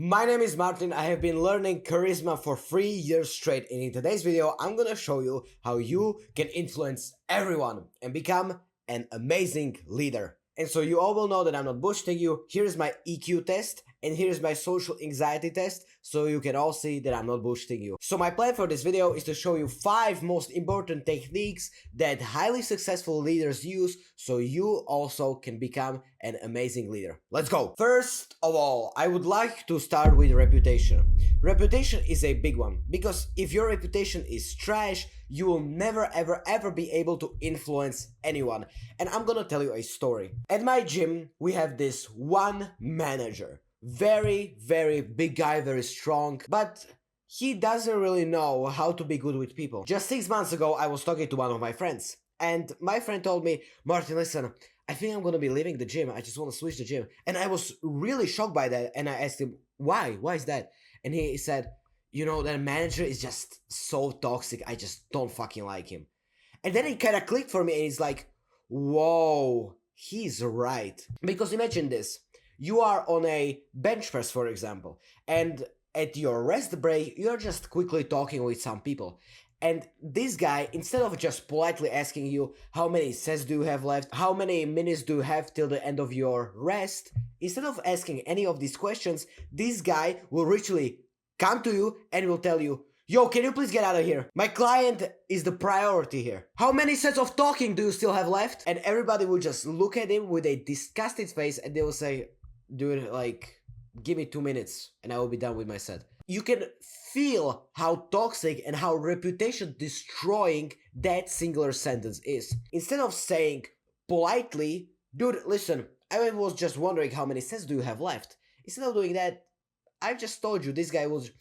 My name is Martin. I have been learning charisma for 3 years straight, and in today's video I'm gonna show you how you can influence everyone and become an amazing leader. And so you all will know that I'm not bullshitting you. Here's my EQ test and here's my social anxiety test, so you can all see that I'm not bullshitting you. So my plan for this video is to show you 5 most important techniques that highly successful leaders use so you also can become an amazing leader. Let's go! First of all, I would like to start with reputation. Reputation is a big one, because if your reputation is trash, you will never ever be able to influence anyone. And I'm gonna tell you a story. At my gym, we have this one manager. Very big guy, very strong, but he doesn't really know how to be good with people. Just 6 months ago, I was talking to one of my friends, and my friend told me, Martin, listen, I think I'm gonna be leaving the gym. I just want to switch the gym. And I was really shocked by that, and I asked him, why? Why is that? And he said, you know, that manager is just so toxic. I just don't fucking like him. And then it kind of clicked for me, and it's like, whoa, he's right. Because imagine this. You are on a bench press, for example, and at your rest break, you're just quickly talking with some people. And this guy, instead of just politely asking you how many sets do you have left, how many minutes do you have till the end of your rest, instead of asking any of these questions, this guy will literally come to you and will tell you, yo, can you please get out of here? My client is the priority here. How many sets of talking do you still have left? And everybody will just look at him with a disgusted face and they will say, dude, like, give me 2 minutes and I will be done with my set. You can feel how toxic and how reputation destroying that singular sentence is. Instead of saying politely, dude, listen, I was just wondering how many sets do you have left. Instead of doing that, I just told you this guy was...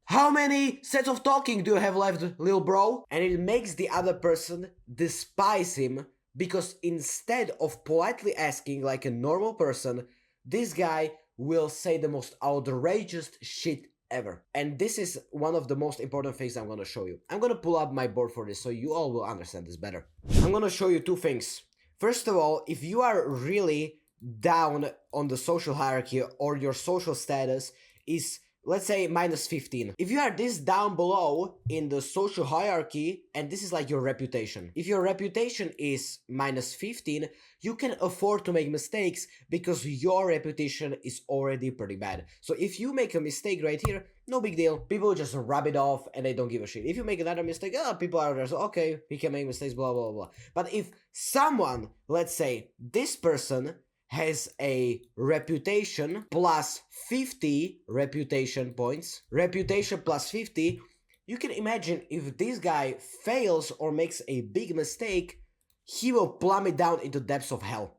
How many sets of talking do you have left, lil bro? And it makes the other person despise him, because instead of politely asking like a normal person, this guy will say the most outrageous shit ever. And this is one of the most important things I'm gonna show you. I'm gonna pull up my board for this so you all will understand this better. I'm gonna show you 2 things. First of all, if you are really down on the social hierarchy or your social status is, let's say, -15. If you are this down below in the social hierarchy, and this is like your reputation. If your reputation is -15, you can afford to make mistakes because your reputation is already pretty bad. So if you make a mistake right here, no big deal. People just rub it off and they don't give a shit. If you make another mistake, people are just, okay, he can make mistakes, blah, blah, blah. But if someone, let's say, this person has a reputation plus 50 reputation points, reputation plus 50, you can imagine if this guy fails or makes a big mistake, he will plummet down into depths of hell.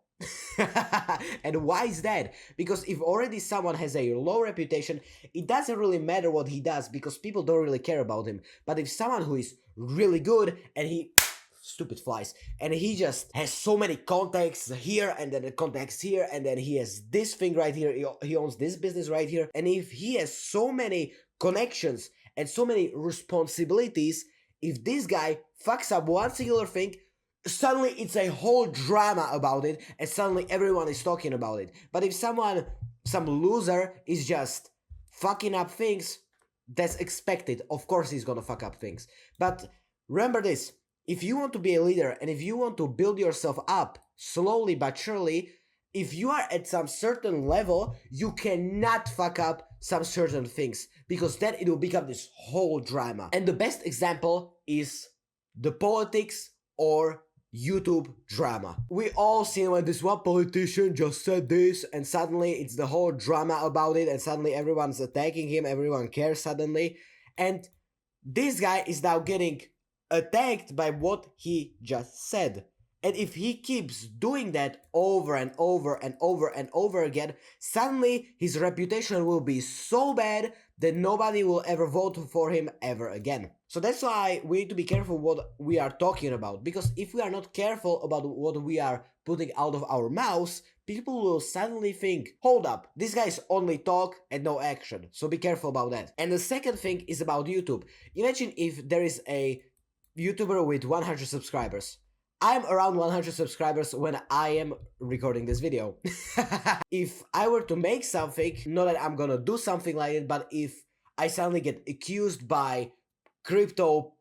And why is that? Because if already someone has a low reputation, it doesn't really matter what he does because people don't really care about him. But if someone who is really good and he... stupid flies, and he just has so many contacts here and then the contacts here, and then he has this thing right here, he owns this business right here, and if he has so many connections and so many responsibilities, if this guy fucks up one singular thing, suddenly it's a whole drama about it and suddenly everyone is talking about it. But if some loser is just fucking up things, that's expected. Of course he's gonna fuck up things. But remember this. If you want to be a leader and if you want to build yourself up slowly but surely, if you are at some certain level, you cannot fuck up some certain things, because then it will become this whole drama. And the best example is the politics or YouTube drama. We all seen when this one politician just said this and suddenly it's the whole drama about it and suddenly everyone's attacking him, everyone cares suddenly. And this guy is now getting attacked by what he just said. And if he keeps doing that over and over and over and over again, suddenly his reputation will be so bad that nobody will ever vote for him ever again. So that's why we need to be careful what we are talking about, because if we are not careful about what we are putting out of our mouths, people will suddenly think, hold up, this guy's only talk and no action. So be careful about that. And the second thing is about YouTube. Imagine if there is a YouTuber with 100 subscribers. I'm around 100 subscribers when I am recording this video. If I were to make something, not that I'm gonna do something like it, but if I suddenly get accused by crypto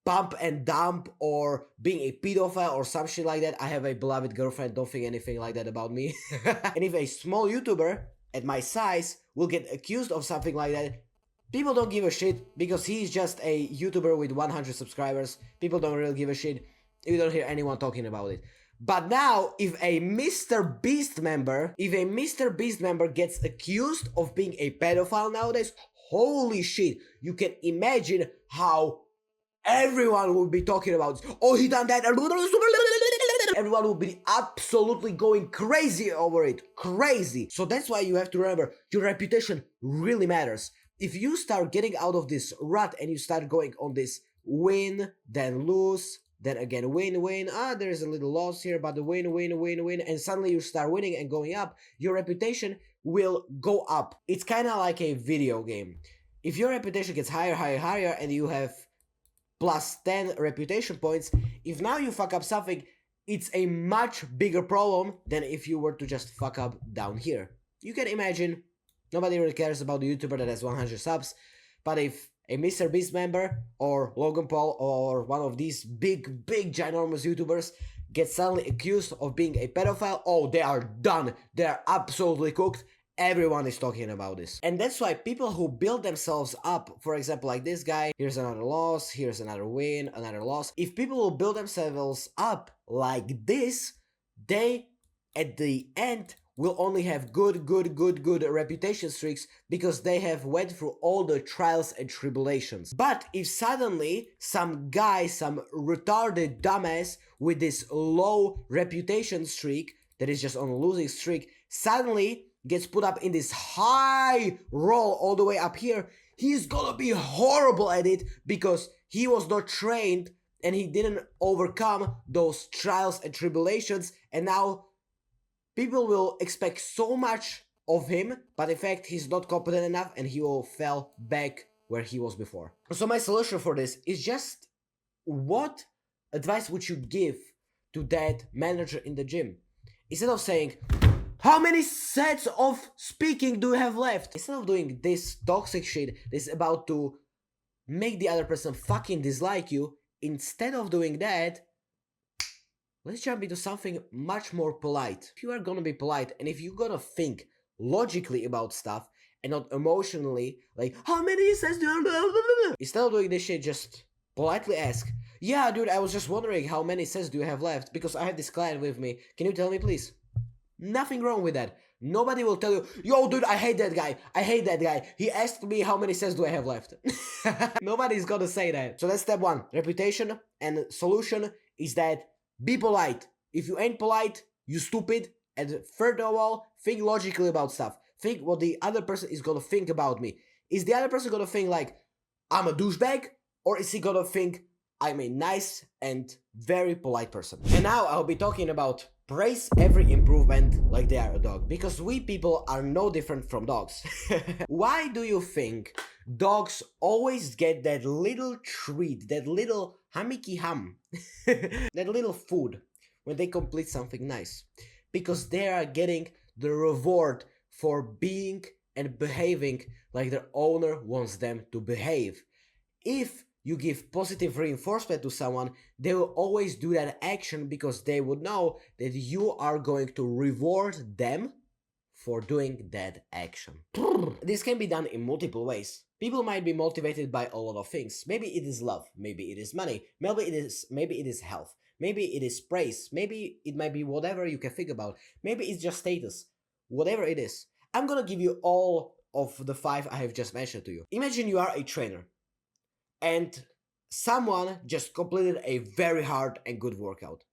pump and dump or being a pedophile or some shit like that, I have a beloved girlfriend, don't think anything like that about me. And if a small YouTuber at my size will get accused of something like that, people don't give a shit because he's just a YouTuber with 100 subscribers. People don't really give a shit. You don't hear anyone talking about it. But now, if a Mr. Beast member gets accused of being a pedophile nowadays, holy shit, you can imagine how everyone will be talking about this. Oh, he done that. Everyone will be absolutely going crazy over it. Crazy. So that's why you have to remember, your reputation really matters. If you start getting out of this rut and you start going on this win, then lose, then again win, there's a little loss here, but the win, and suddenly you start winning and going up, your reputation will go up. It's kind of like a video game. If your reputation gets higher, and you have plus 10 reputation points, if now you fuck up something, it's a much bigger problem than if you were to just fuck up down here. You can imagine, nobody really cares about the YouTuber that has 100 subs, but if a Mr. Beast member or Logan Paul or one of these big ginormous YouTubers gets suddenly accused of being a pedophile, oh, they are done. They are absolutely cooked. Everyone is talking about this. And that's why people who build themselves up, for example, like this guy, here's another loss, here's another win, another loss. If people will build themselves up like this, they, at the end, will only have good reputation streaks because they have went through all the trials and tribulations. But if suddenly some guy, some retarded dumbass with this low reputation streak that is just on a losing streak, suddenly gets put up in this high roll all the way up here, he's gonna be horrible at it because he was not trained and he didn't overcome those trials and tribulations, and now people will expect so much of him, but in fact he's not competent enough and he will fall back where he was before. So my solution for this is just, what advice would you give to that manager in the gym? Instead of saying, how many sets of speaking do you have left? Instead of doing this toxic shit that's about to make the other person fucking dislike you, instead of doing that, let's jump into something much more polite. If you are gonna be polite and if you're gonna think logically about stuff and not emotionally, like, how many sets do you have? Instead of doing this shit, just politely ask, yeah, dude, I was just wondering how many sets do you have left because I have this client with me. Can you tell me, please? Nothing wrong with that. Nobody will tell you, yo, dude, I hate that guy. I hate that guy. He asked me how many sets do I have left. Nobody's gonna say that. So that's step one. Reputation. And solution is that be polite. If you ain't polite, you stupid. And further of all, think logically about stuff. Think what the other person is gonna think about me. Is the other person gonna think like, I'm a douchebag? Or is he gonna think, I'm a nice and very polite person? And now I'll be talking about praise every improvement like they are a dog, because we people are no different from dogs. Why do you think dogs always get that little treat, that little hamiki ham, that little food when they complete something nice? Because they are getting the reward for being and behaving like their owner wants them to behave. If you give positive reinforcement to someone, they will always do that action because they would know that you are going to reward them for doing that action. This can be done in multiple ways. People might be motivated by a lot of things. Maybe it is love, maybe it is money, maybe it is health, maybe it is praise, maybe it might be whatever you can think about, maybe it's just status, whatever it is. I'm gonna give you all of the 5 I have just mentioned to you. Imagine you are a trainer and someone just completed a very hard and good workout.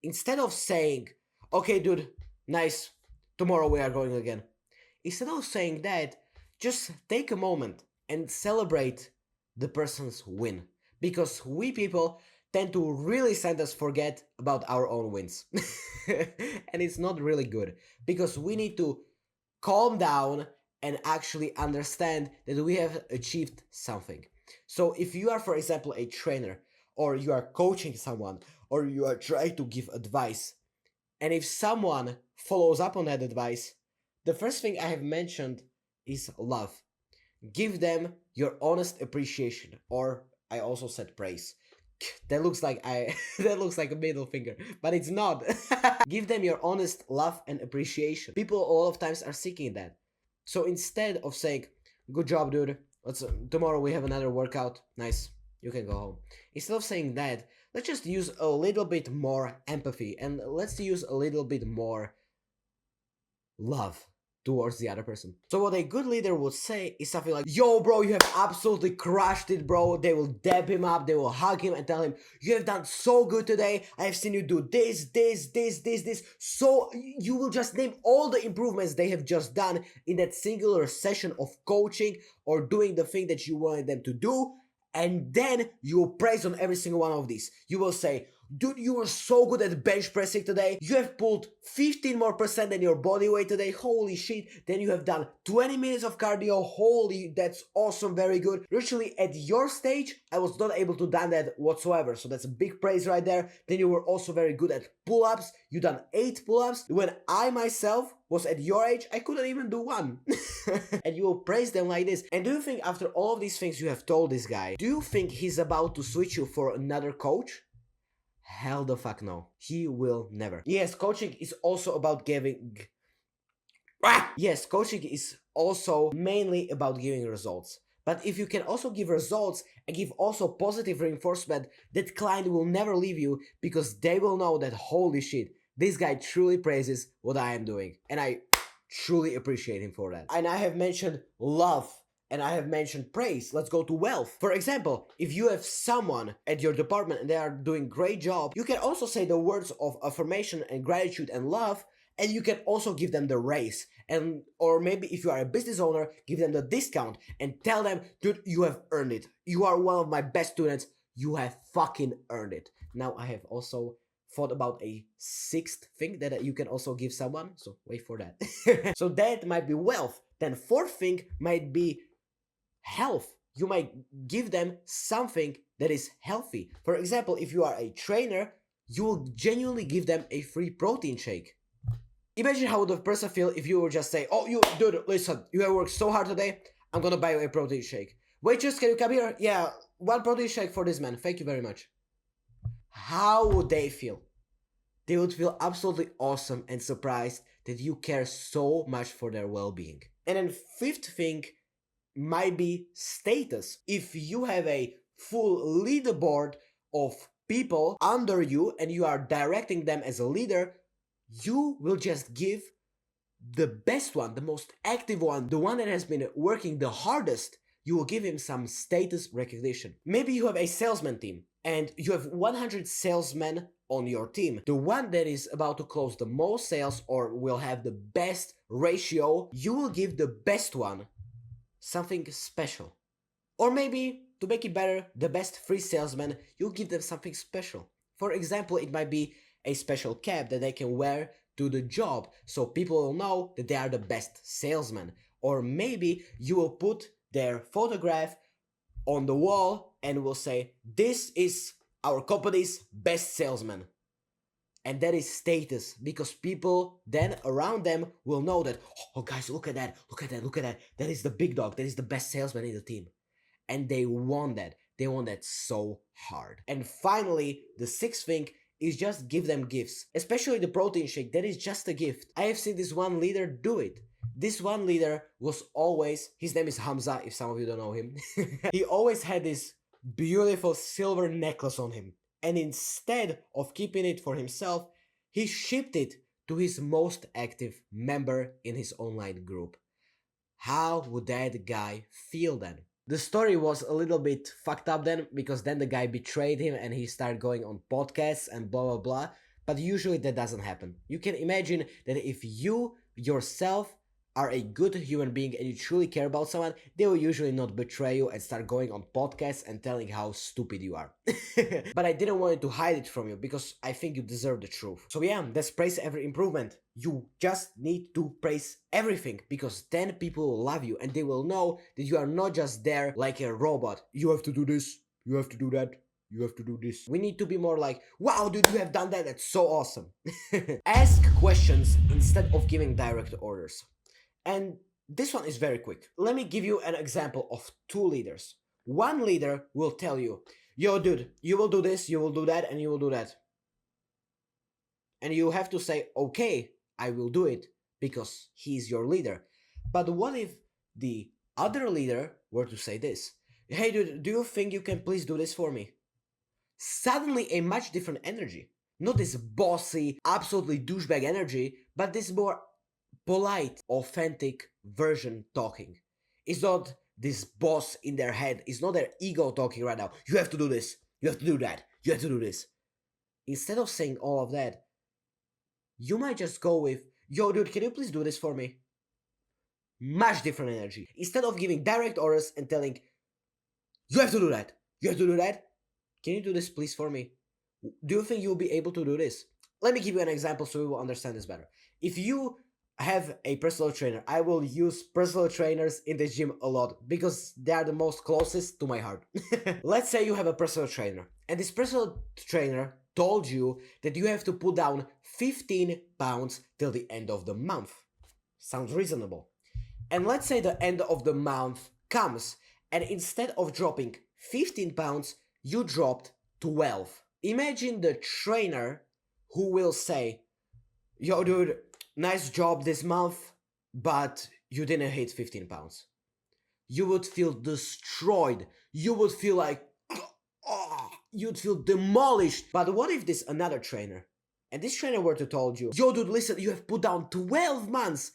Instead of saying, okay, dude, nice, tomorrow we are going again. Instead of saying that, just take a moment and celebrate the person's win. Because we people tend to really sometimes forget about our own wins. And it's not really good. Because we need to calm down and actually understand that we have achieved something. So if you are, for example, a trainer, or you are coaching someone, or you are trying to give advice. And if someone follows up on that advice, the first thing I have mentioned is love. Give them your honest appreciation, or I also said praise. That looks like I that looks like a middle finger, but it's not. Give them your honest love and appreciation. People a lot of times are seeking that. So instead of saying, "Good job, dude. Let's tomorrow we have another workout. Nice. You can go home." Instead of saying that, let's just use a little bit more empathy and let's use a little bit more love towards the other person. So what a good leader would say is something like, "Yo bro, you have absolutely crushed it, bro." They will dab him up, they will hug him and tell him, "You have done so good today. I have seen you do this. So you will just name all the improvements they have just done in that singular session of coaching or doing the thing that you wanted them to do. And then you will praise on every single one of these. You will say, dude, you were so good at bench pressing today. You have pulled 15% more than your body weight today. Holy shit. Then you have done 20 minutes of cardio. Holy, that's awesome. Very good. Literally at your stage, I was not able to do that whatsoever. So that's a big praise right there. Then you were also very good at pull-ups. You done 8 pull-ups. When I myself was at your age, I couldn't even do 1. And you will praise them like this. And do you think after all of these things you have told this guy, do you think he's about to switch you for another coach? Hell the fuck no. He will never. Yes, coaching is also about giving... Yes, coaching is also mainly about giving results. But if you can also give results and give also positive reinforcement, that client will never leave you because they will know that holy shit, this guy truly praises what I am doing. And I truly appreciate him for that. And I have mentioned love. And I have mentioned praise. Let's go to wealth. For example, if you have someone at your department and they are doing great job, you can also say the words of affirmation and gratitude and love, and you can also give them the raise. And or maybe if you are a business owner, give them the discount and tell them, dude, you have earned it. You are one of my best students. You have fucking earned it. Now I have also thought about a 6th thing that you can also give someone. So wait for that. So that might be wealth. Then 4th thing might be health. You might give them something that is healthy. For example, if you are a trainer, you will genuinely give them a free protein shake. Imagine how the person feel if you would just say, "Oh, you dude, listen, you have worked so hard today, I'm gonna buy you a protein shake. Waitress, can you come here? Yeah, 1 protein shake for this man, thank you very much." How would they feel? They would feel absolutely awesome and surprised that you care so much for their well-being. And then 5th thing might be status. If you have a full leaderboard of people under you and you are directing them as a leader, you will just give the best one, the most active one, the one that has been working the hardest. You will give him some status recognition. Maybe you have a salesman team and you have 100 salesmen on your team. The one that is about to close the most sales or will have the best ratio, you will give the best one something special. Or maybe, to make it better, the best free salesman, you give them something special. For example, it might be a special cap that they can wear to the job, so people will know that they are the best salesman. Or maybe you will put their photograph on the wall and will say, "This is our company's best salesman." And that is status, because people then around them will know that, "Oh guys, look at that, that is the big dog, that is the best salesman in the team." And they want that so hard. And finally, the 6th thing is just give them gifts, especially the protein shake. That is just a gift. I have seen this one leader do it. This one leader was always, his name is Hamza, if some of you don't know him. He always had this beautiful silver necklace on him. And instead of keeping it for himself, he shipped it to his most active member in his online group. How would that guy feel then? The story was a little bit fucked up then, because then the guy betrayed him and he started going on podcasts and blah blah blah. But usually that doesn't happen. You can imagine that if you yourself are a good human being and you truly care about someone, they will usually not betray you and start going on podcasts and telling how stupid you are. But I didn't want to hide it from you because I think you deserve the truth. So yeah, that's praise every improvement. You just need to praise everything, because then people will love you and they will know that you are not just there like a robot. You have to do this, you have to do that, you have to do this. We need to be more like, wow, dude, you have done that. That's so awesome. Ask questions instead of giving direct orders. And this one is very quick. Let me give you an example of two leaders. One leader will tell you, yo, dude, you will do this, you will do that, and you will do that. And you have to say, okay, I will do it because he's your leader. But what if the other leader were to say this? Hey, dude, do you think you can please do this for me? Suddenly a much different energy. Not this bossy, absolutely douchebag energy, but this more polite, authentic version talking. It's not this boss in their head. It's not their ego talking right now. You have to do this. You have to do that. You have to do this. Instead of saying all of that, you might just go with, yo, dude, can you please do this for me? Much different energy. Instead of giving direct orders and telling, you have to do that. You have to do that. Can you do this please for me? Do you think you'll be able to do this? Let me give you an example so you will understand this better. If you have a personal trainer, I will use personal trainers in the gym a lot because they are the most closest to my heart. Let's say you have a personal trainer and this personal trainer told you that you have to put down 15 pounds till the end of the month. Sounds reasonable. And let's say the end of the month comes and instead of dropping 15 pounds, you dropped 12. Imagine the trainer who will say, yo, dude, nice job this month, but you didn't hit 15 pounds. You would feel destroyed. You would feel like, oh, you'd feel demolished. But what if this another trainer, and this trainer were to told you, yo, dude, listen, you have put down 12 months.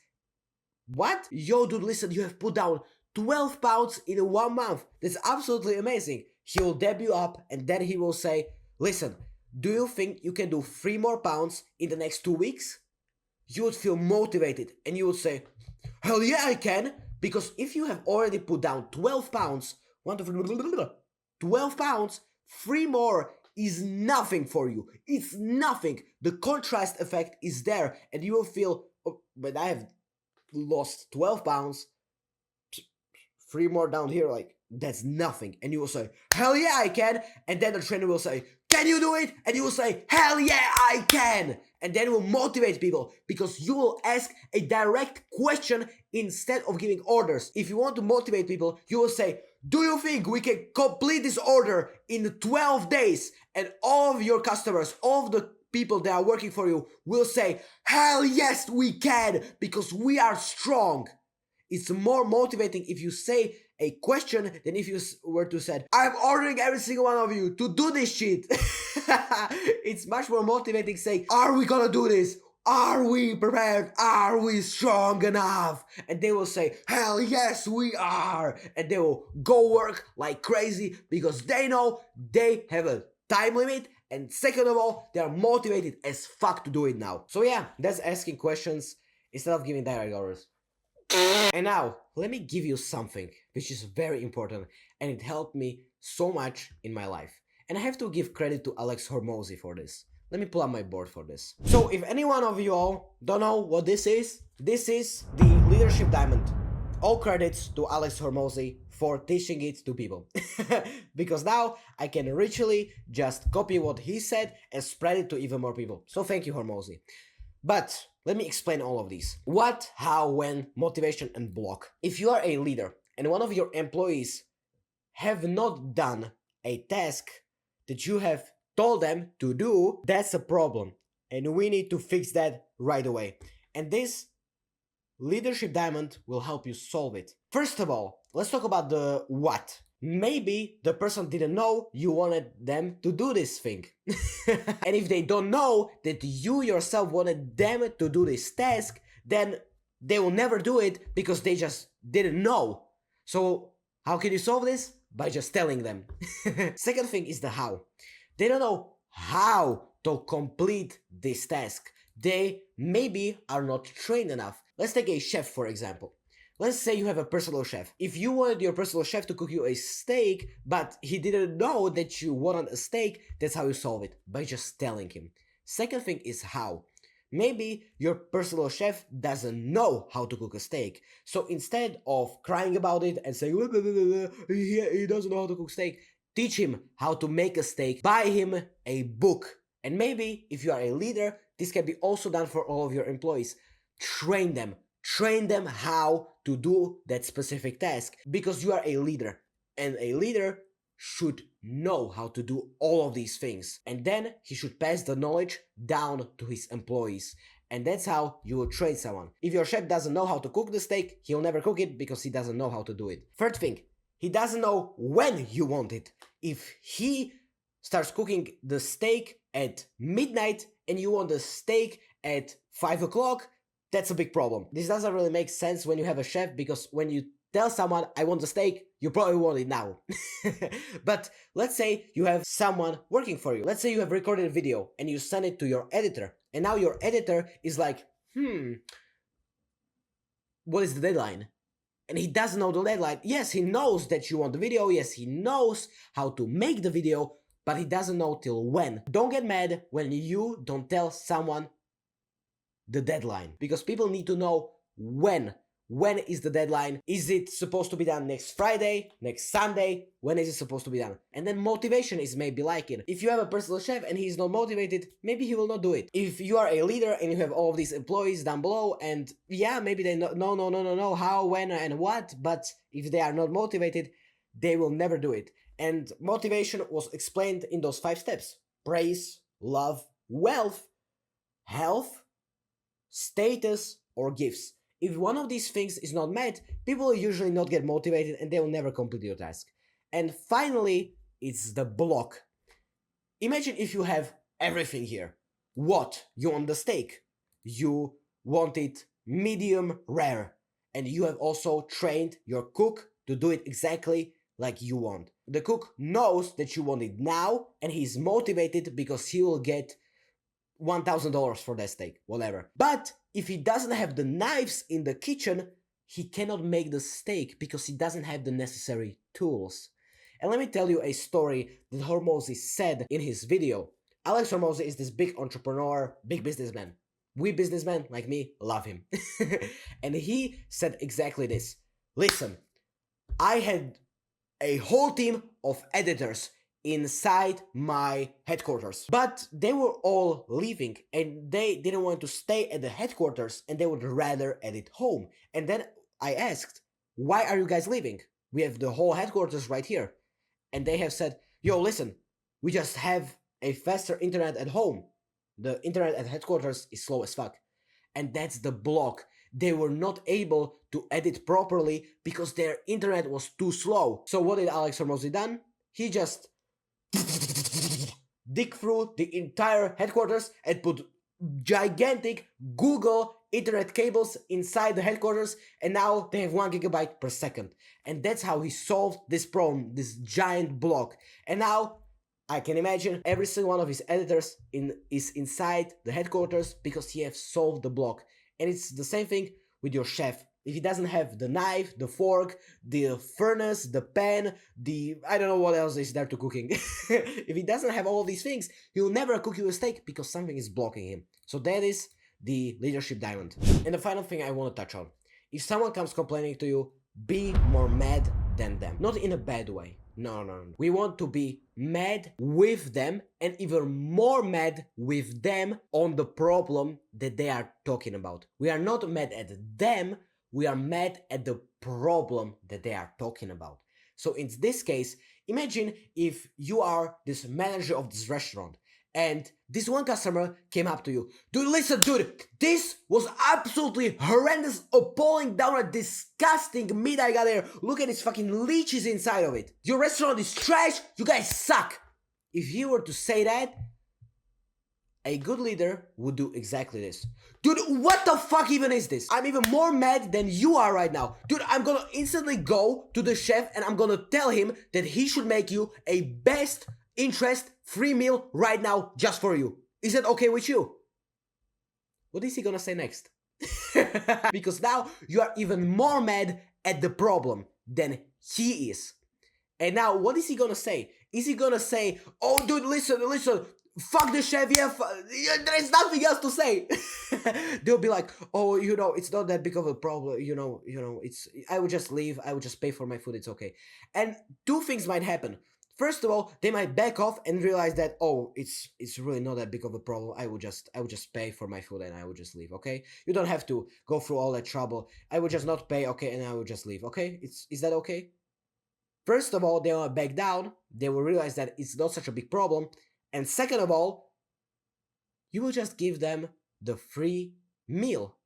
What? Yo, dude, listen, you have put down 12 pounds in 1 month. That's absolutely amazing. He will dab you up and then he will say, listen, do you think you can do 3 more pounds in the next 2 weeks? You would feel motivated and you would say, hell yeah, I can. Because if you have already put down 12 pounds, 12 pounds, 3 more is nothing for you. It's nothing. The contrast effect is there and you will feel, oh, but I have lost 12 pounds, 3 more down here, like, that's nothing. And you will say, hell yeah, I can. And then the trainer will say, can you do it? And you will say, hell yeah, I can. And then it will motivate people because you will ask a direct question instead of giving orders. If you want to motivate people, you will say, do you think we can complete this order in 12 days? And all of your customers, all of the people that are working for you will say, hell yes, we can, because we are strong. It's more motivating if you say a question than if you were to say, I'm ordering every single one of you to do this shit. It's much more motivating saying, are we gonna do this? Are we prepared? Are we strong enough? And they will say, hell yes, we are. And they will go work like crazy because they know they have a time limit. And second of all, they are motivated as fuck to do it now. So yeah, that's asking questions instead of giving direct orders. And now, let me give you something which is very important and it helped me so much in my life. And I have to give credit to Alex Hormozi for this. Let me pull up my board for this. So if any one of you all don't know what this is the Leadership Diamond. All credits to Alex Hormozi for teaching it to people. Because now I can literally just copy what he said and spread it to even more people. So thank you, Hormozi. But let me explain all of these. What, how, when, motivation, and block. If you are a leader and one of your employees have not done a task that you have told them to do, that's a problem. And we need to fix that right away. And this Leadership Diamond will help you solve it. First of all, let's talk about the what. Maybe the person didn't know you wanted them to do this thing. And if they don't know that you yourself wanted them to do this task, then they will never do it because they just didn't know. So how can you solve this? By just telling them. Second thing is the how. They don't know how to complete this task. They maybe are not trained enough. Let's take a chef, for example. Let's say you have a personal chef. If you wanted your personal chef to cook you a steak, but he didn't know that you wanted a steak, that's how you solve it, by just telling him. Second thing is how. Maybe your personal chef doesn't know how to cook a steak. So instead of crying about it and saying, he doesn't know how to cook steak, teach him how to make a steak, buy him a book. And maybe if you are a leader, this can be also done for all of your employees. Train them. Train them how to do that specific task, because you are a leader, and a leader should know how to do all of these things, and then he should pass the knowledge down to his employees. And that's how you will train someone. If your chef doesn't know how to cook the steak, he'll never cook it because he doesn't know how to do it. Third thing, he doesn't know when you want it. If he starts cooking the steak at midnight and you want the steak at 5 o'clock, that's a big problem. This doesn't really make sense when you have a chef, because when you tell someone, I want the steak, you probably want it now. But let's say you have someone working for you. Let's say you have recorded a video and you send it to your editor. And now your editor is like, what is the deadline? And he doesn't know the deadline. Yes, he knows that you want the video. Yes, he knows how to make the video, but he doesn't know till when. Don't get mad when you don't tell someone the deadline, because people need to know when. When is the deadline? Is it supposed to be done next Friday, next Sunday? When is it supposed to be done? And then motivation is maybe liking. If you have a personal chef and he's not motivated, maybe he will not do it. If you are a leader and you have all of these employees down below, and yeah, maybe they know how, when, and what, but if they are not motivated, they will never do it. And motivation was explained in those 5 steps: praise, love, wealth, health, status, or gifts. If one of these things is not met, people will usually not get motivated and they will never complete your task. And finally, it's the block. Imagine if you have everything here. What? You want the steak. You want it medium rare. And you have also trained your cook to do it exactly like you want. The cook knows that you want it now, and he's motivated because he will get $1,000 for that steak, whatever. But if he doesn't have the knives in the kitchen, he cannot make the steak because he doesn't have the necessary tools. And let me tell you a story that Hormozi said in his video. Alex Hormozi is this big entrepreneur, big businessman. We businessmen, like me, love him. And he said exactly this. Listen, I had a whole team of editors inside my headquarters, but they were all leaving and they didn't want to stay at the headquarters and they would rather edit home. And then I asked, why are you guys leaving? We have the whole headquarters right here. And they have said, yo, listen, we just have a faster internet at home. The internet at headquarters is slow as fuck. And that's the block. They were not able to edit properly because their internet was too slow. So what did Alex Hormozi done? He just dig through the entire headquarters and put gigantic Google internet cables inside the headquarters, and now they have 1 gigabyte per second. And that's how he solved this problem, this giant block. And now I can imagine every single one of his editors is inside the headquarters because he has solved the block. And it's the same thing with your chef. If he doesn't have the knife, the fork, the furnace, the pan, I don't know what else is there to cooking. If he doesn't have all these things, he will never cook you a steak because something is blocking him. So that is the leadership diamond. And the final thing I want to touch on. If someone comes complaining to you, be more mad than them. Not in a bad way. No. We want to be mad with them and even more mad with them on the problem that they are talking about. We are not mad at them. We are mad at the problem that they are talking about. So in this case, imagine if you are this manager of this restaurant and this one customer came up to you. Dude, listen, dude, this was absolutely horrendous, appalling, downright disgusting meat I got there. Look at these fucking leeches inside of it. Your restaurant is trash. You guys suck. If you were to say that, a good leader would do exactly this. Dude, what the fuck even is this? I'm even more mad than you are right now. Dude, I'm gonna instantly go to the chef and I'm gonna tell him that he should make you a best interest free meal right now just for you. Is that okay with you? What is he gonna say next? Because now you are even more mad at the problem than he is. And now what is he gonna say? Is he gonna say, oh dude, listen, fuck the chef, yeah, there's nothing else to say. They'll be like, oh, it's not that big of a problem, I would just leave, I would just pay for my food, it's okay. And two things might happen. first of all, they might back off and realize that, oh, it's really not that big of a problem. I would just pay for my food and I would just leave. Okay, you don't have to go through all that trouble. I would just not pay. Okay, and I would just leave. Okay, is that okay? First of all, they will back down. They will realize that it's not such a big problem. And second of all, you will just give them the free meal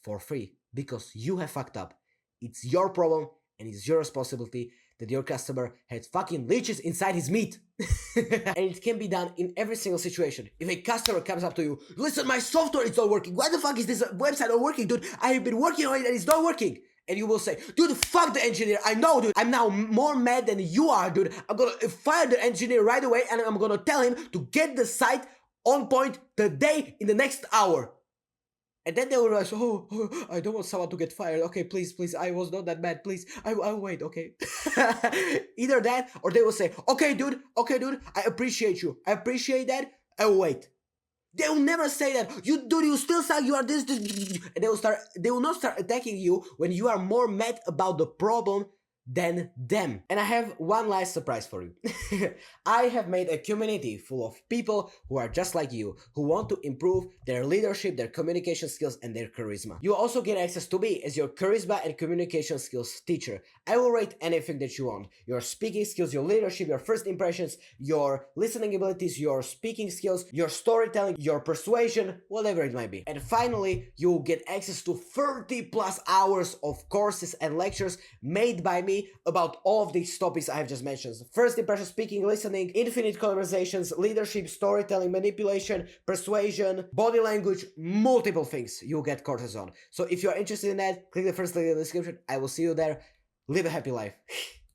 for free because you have fucked up. It's your problem and it's your responsibility that your customer had fucking leeches inside his meat. And it can be done in every single situation. If a customer comes up to you, listen, my software is not working. Why the fuck is this website not working, dude? I have been working on it and it's not working. And you will say, dude, fuck the engineer. I know, dude. I'm now more mad than you are, dude. I'm gonna fire the engineer right away and I'm gonna tell him to get the site on point today in the next hour. And then they will realize, oh, I don't want someone to get fired. Okay, please, I was not that bad. Please, I'll wait, okay? Either that, or they will say, okay, dude, I appreciate you. I appreciate that. I'll wait. They will never say that. You, dude, you still suck. You are this. And they will not start attacking you when you are more mad about the problem than them. And I have one last surprise for you. I have made a community full of people who are just like you, who want to improve their leadership, their communication skills, and their charisma. You also get access to me as your charisma and communication skills teacher. I will rate anything that you want. Your speaking skills, your leadership, your first impressions, your listening abilities, your speaking skills, your storytelling, your persuasion, whatever it might be. And finally, you will get access to 30 plus hours of courses and lectures made by me about all of these topics I have just mentioned. First impression, speaking, listening, infinite conversations, leadership, storytelling, manipulation, persuasion, body language, multiple things you'll get courses on. So if you're interested in that, click the first link in the description. I will see you there. Live a happy life.